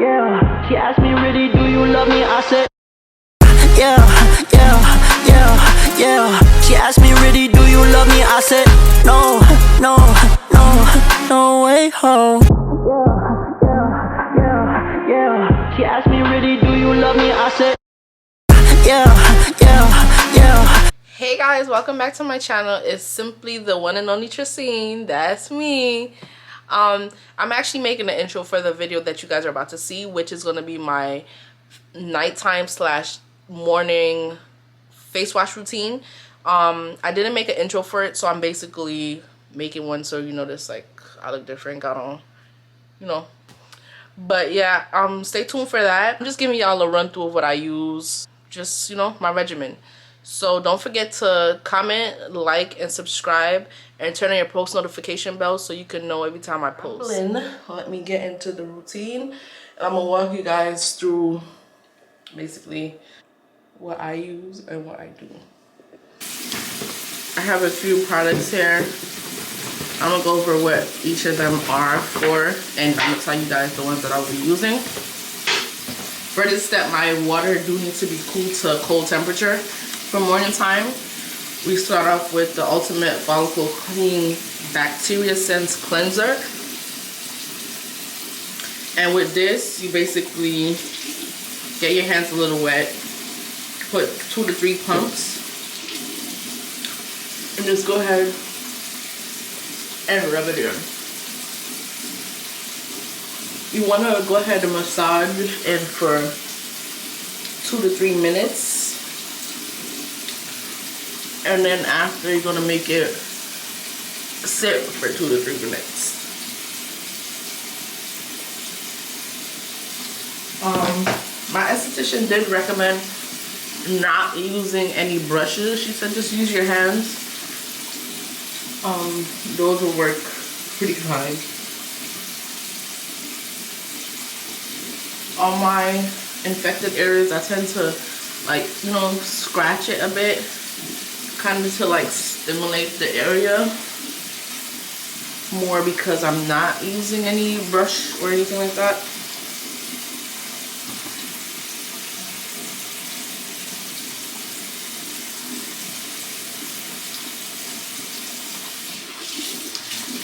yeah. She asked me, really, do you love me? I said, yeah. She asked me, really, do you love me? I said, no, no way home. Yeah. She asked me, really, do you love me? I said, yeah. Hey guys, welcome back to my channel. It's simply the one and only Tracine. That's me. I'm actually making an intro for the video that you guys are about to see, which is going to be my nighttime / morning face wash routine. I didn't make an intro for it, so I'm basically making one so you notice like I look different, got on, you know. But yeah, stay tuned for that. I'm just giving y'all a run through of what I use, just, you know, my regimen. So don't forget to comment, like, and subscribe, and turn on your post notification bell so you can know every time I post. Let me get into the routine, and I'm gonna walk you guys through basically what I use and what I do. I have a few products here. I'm gonna go over what each of them are for, and I'm gonna tell you guys the ones that I'll be using. For this step, my water do need to be cooled to cold temperature. For morning time, we start off with the Ultimate Follicle Clean Bacteria Sense Cleanser. And with this, you basically get your hands a little wet, put 2 to 3 pumps, and just go ahead and rub it in. You want to go ahead and massage in for 2 to 3 minutes. And then after, you're going to make it sit for 2 to 3 minutes. My esthetician did recommend not using any brushes. She said just use your hands. Those will work pretty fine. On my infected areas, I tend to, like, you know, scratch it a bit, kind of to like stimulate the area more, because I'm not using any brush or anything like that.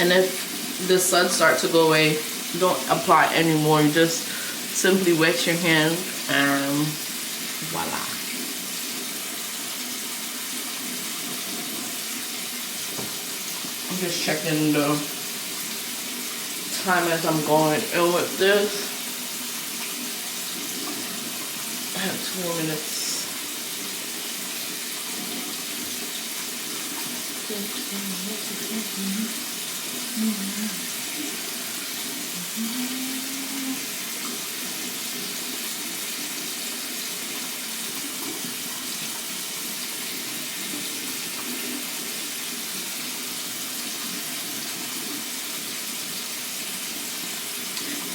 And if the suds start to go away, don't apply anymore. You just simply wet your hand and voila. I'm just checking the time as I'm going in with this. I have 2 more minutes.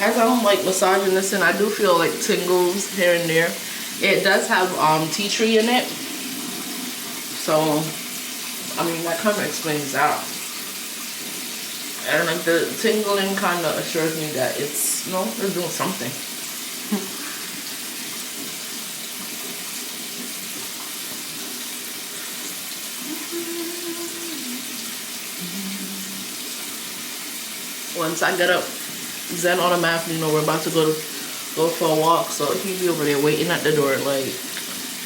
As I'm like massaging this, and I do feel like tingles here and there. It does have tea tree in it, so I mean that kind of explains that. And like the tingling kind of assures me that it's, you know, it's doing something. Once I get up, Zen automatically know we're about to go for a walk, so he'll be over there waiting at the door like,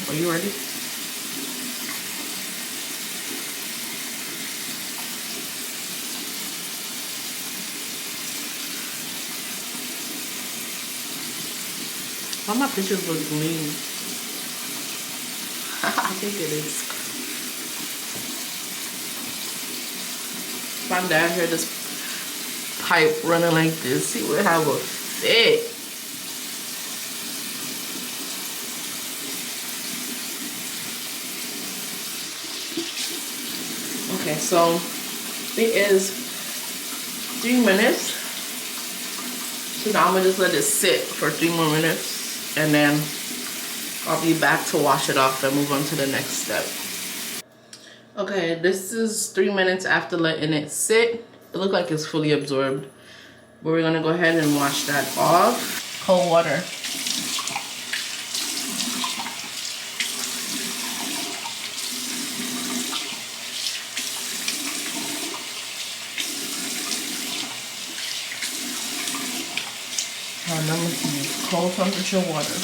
are you ready? Why my pictures look green? I think it is. My dad heard this pipe running like this, he would have a fit. Okay, so it is 3 minutes. So now I'm gonna just let it sit for 3 more minutes, and then I'll be back to wash it off and move on to the next step. Okay, this is 3 minutes after letting it sit. It looks like it's fully absorbed. But we're gonna go ahead and wash that off. Cold water. Remember to use cold temperature water.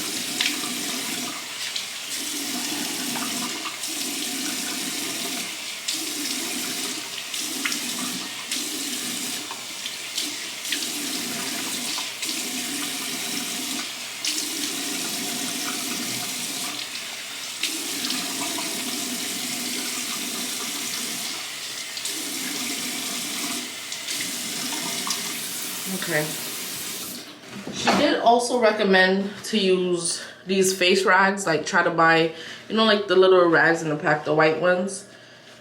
Okay. She did also recommend to use these face rags, like try to buy, you know, like the little rags in the pack, the white ones,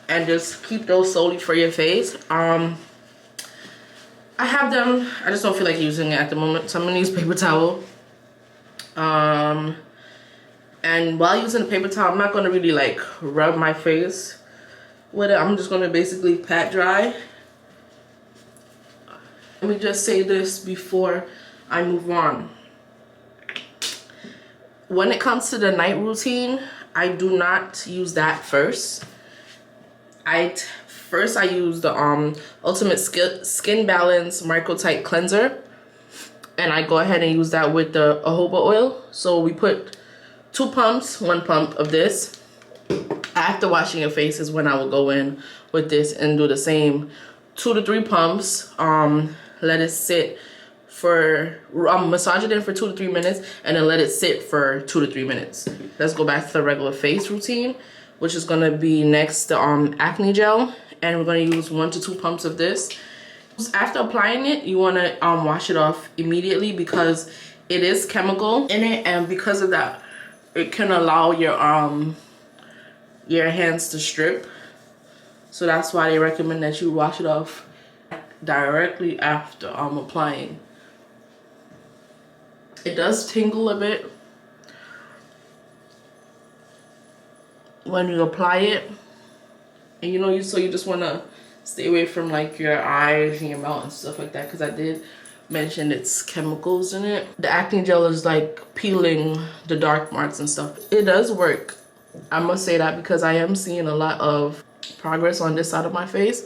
and just keep those solely for your face. I have them, I just don't feel like using it at the moment, so I'm gonna use paper towel. And while using the paper towel, I'm not gonna really like rub my face with it. I'm just gonna basically pat dry. Let me just say this before I move on. When it comes to the night routine, I do not use that first. First I use the Ultimate Skin Balance Micro Tight Cleanser, and I go ahead and use that with the jojoba oil. So we put 2 pumps, 1 pump of this. After washing your face is when I will go in with this and do the same 2 to 3 pumps. Let it sit for, massage it in for 2 to 3 minutes, and then let it sit for 2 to 3 minutes. Let's go back to the regular face routine, which is gonna be next to acne gel, and we're gonna use 1 to 2 pumps of this. After applying it, you wanna wash it off immediately because it is chemical in it, and because of that, it can allow your hands to strip. So that's why they recommend that you wash it off directly after applying. It does tingle a bit when you apply it, and you know, so you just want to stay away from like your eyes and your mouth and stuff like that, because I did mention it's chemicals in it. The acne gel is like peeling the dark marks and stuff. It does work, I must say that, because I am seeing a lot of progress on this side of my face,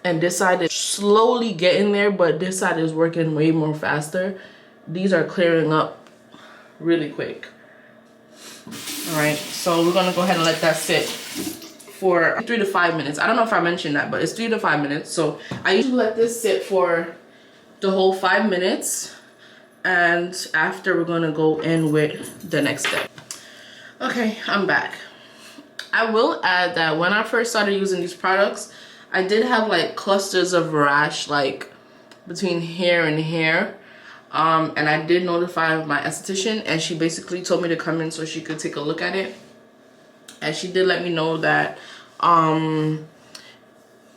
and this side is slowly getting there, but this side is working way more faster. These are clearing up really quick. All right, so we're gonna go ahead and let that sit for 3 to 5 minutes. I don't know if I mentioned that, but it's 3 to 5 minutes. So I usually let this sit for the whole 5 minutes, and after we're gonna go in with the next step. Okay, I'm back. I will add that when I first started using these products, I did have like clusters of rash like between here and here. And I did notify my esthetician, and she basically told me to come in so she could take a look at it. And she did let me know that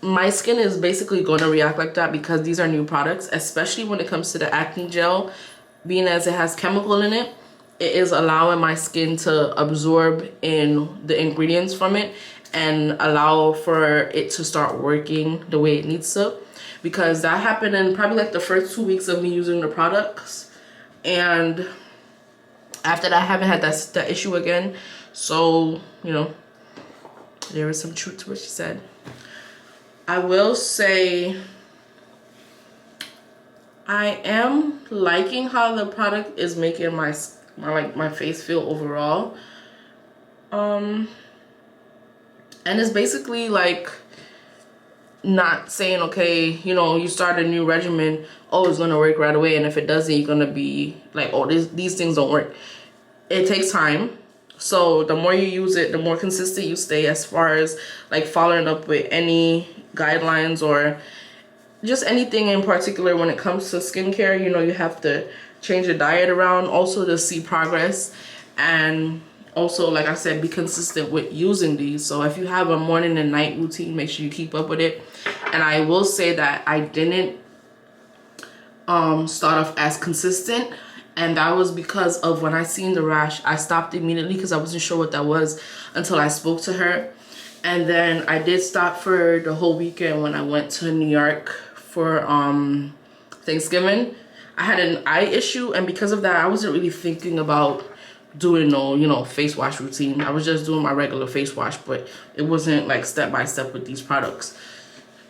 my skin is basically going to react like that because these are new products, especially when it comes to the acne gel. Being as it has chemical in it, it is allowing my skin to absorb in the ingredients from it and allow for it to start working the way it needs to. Because that happened in probably like the first 2 weeks of me using the products, and after that I haven't had that issue again. So, you know, there is some truth to what she said. I will say I am liking how the product is making my face feel overall. And it's basically like not saying, okay, you know, you start a new regimen, oh, it's gonna work right away, and if it doesn't, you're gonna be like, oh, these things don't work. It takes time. So the more you use it, the more consistent you stay as far as like following up with any guidelines or just anything in particular when it comes to skincare. You know, you have to change your diet around also to see progress, and also, like I said, be consistent with using these. So if you have a morning and night routine, make sure you keep up with it. And I will say that I didn't start off as consistent, and that was because of when I seen the rash, I stopped immediately because I wasn't sure what that was until I spoke to her. And then I did stop for the whole weekend when I went to New York for Thanksgiving, I had an eye issue, and because of that, I wasn't really thinking about doing no, you know, face wash routine. I was just doing my regular face wash, but it wasn't like step by step with these products.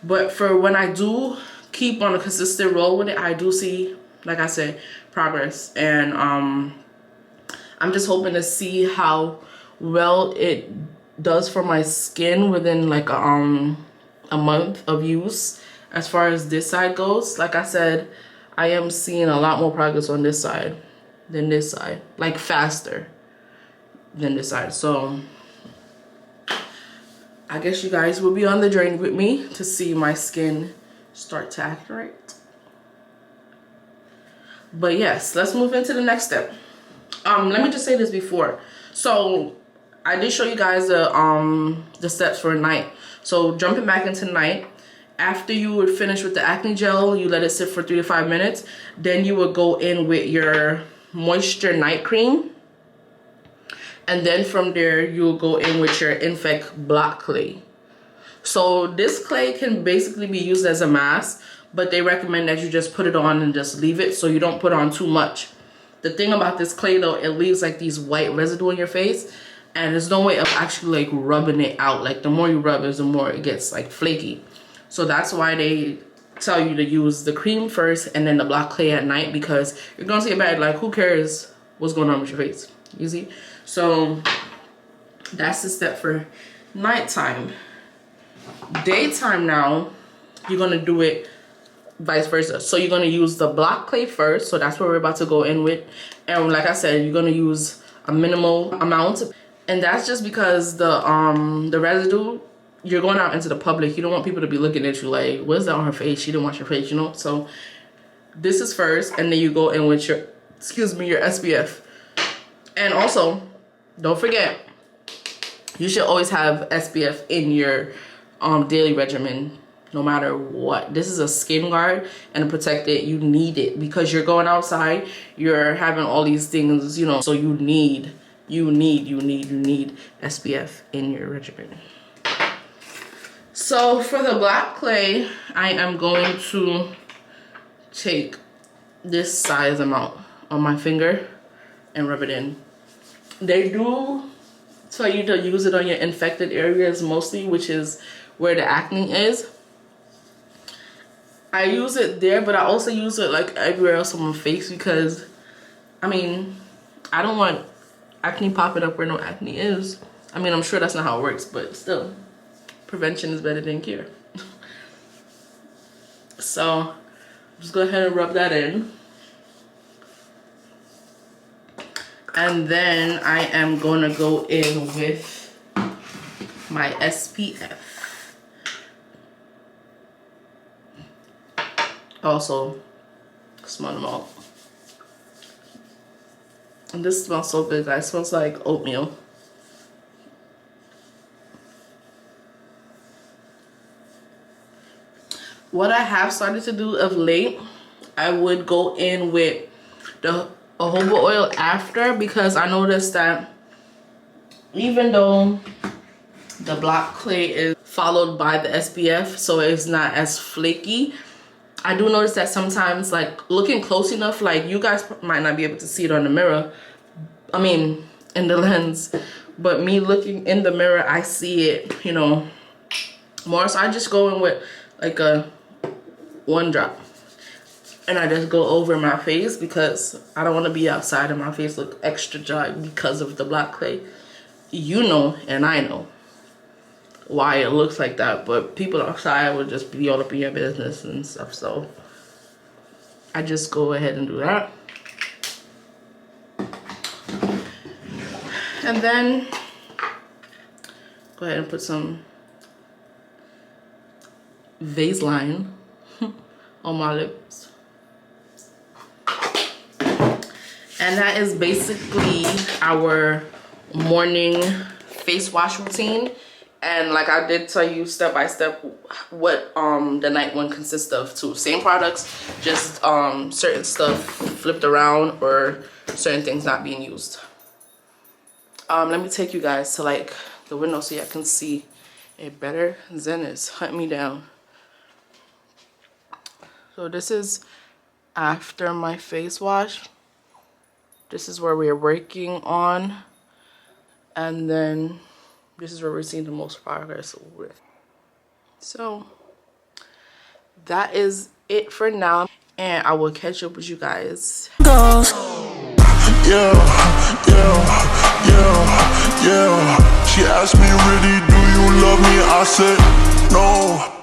But for when I do keep on a consistent roll with it, I do see, like I said, progress. And I'm just hoping to see how well it does for my skin within like a month of use. As far as this side goes, like I said, I am seeing a lot more progress on this side than this side, like faster than this side. So I guess you guys will be on the journey with me to see my skin start to act right. But yes, let's move into the next step. Let me just say this before. So I did show you guys the steps for night. So jumping back into night, after you would finish with the acne gel, you let it sit for 3 to 5 minutes. Then you would go in with your moisture night cream. And then from there, you'll go in with your Infect Block Clay. So this clay can basically be used as a mask, but they recommend that you just put it on and just leave it so you don't put on too much. The thing about this clay though, it leaves like these white residue on your face, and there's no way of actually like rubbing it out. Like the more you rub it, the more it gets like flaky. So that's why they tell you to use the cream first and then the block clay at night, because you're gonna see it bad. Like who cares what's going on with your face? You see? So that's the step for nighttime. Daytime now, you're gonna do it vice versa. So you're gonna use the block clay first. So that's what we're about to go in with. And like I said, you're gonna use a minimal amount. And that's just because the residue, you're going out into the public. You don't want people to be looking at you like, what's that on her face? She didn't wash her face, you know? So this is first, and then you go in with your, your SPF. And also, don't forget, you should always have SPF in your daily regimen, no matter what. This is a skin guard, and to protect it, you need it because you're going outside, you're having all these things, you know, so you need SPF in your regimen. So for the black clay, I am going to take this size amount on my finger and rub it in. They do tell you to use it on your infected areas mostly, which is where the acne is. I use it there, but I also use it like everywhere else on my face because, I mean, I don't want acne popping up where no acne is. I mean, I'm sure that's not how it works, but still, prevention is better than cure. So just go ahead and rub that in. And then I am going to go in with my SPF. Also, smell them out. And this smells so good, guys. It smells like oatmeal. What I have started to do of late, I would go in with the jojoba oil after, because I noticed that even though the block clay is followed by the SPF, so it's not as flaky, I do notice that sometimes, like looking close enough, like you guys might not be able to see it on the mirror, I mean in the lens, but me looking in the mirror, I see it, you know, more. So I just go in with like a 1 drop, and I just go over my face because I don't want to be outside and my face look extra dry because of the black clay. You know, and I know why it looks like that, but people outside would just be all up in your business and stuff. So I just go ahead and do that. And then go ahead and put some Vaseline on my lips. And that is basically our morning face wash routine. And like I did tell you step by step what the night one consists of too. Same products, just certain stuff flipped around or certain things not being used. Let me take you guys to like the window so y'all can see it better. Zen is hunting me down. So this is after my face wash. This is where we are working on, and then this is where we're seeing the most progress with. So that is it for now, and I will catch up with you guys. Goes. Yeah, yeah, yeah, yeah. She asked me, really, do you love me? I said, no.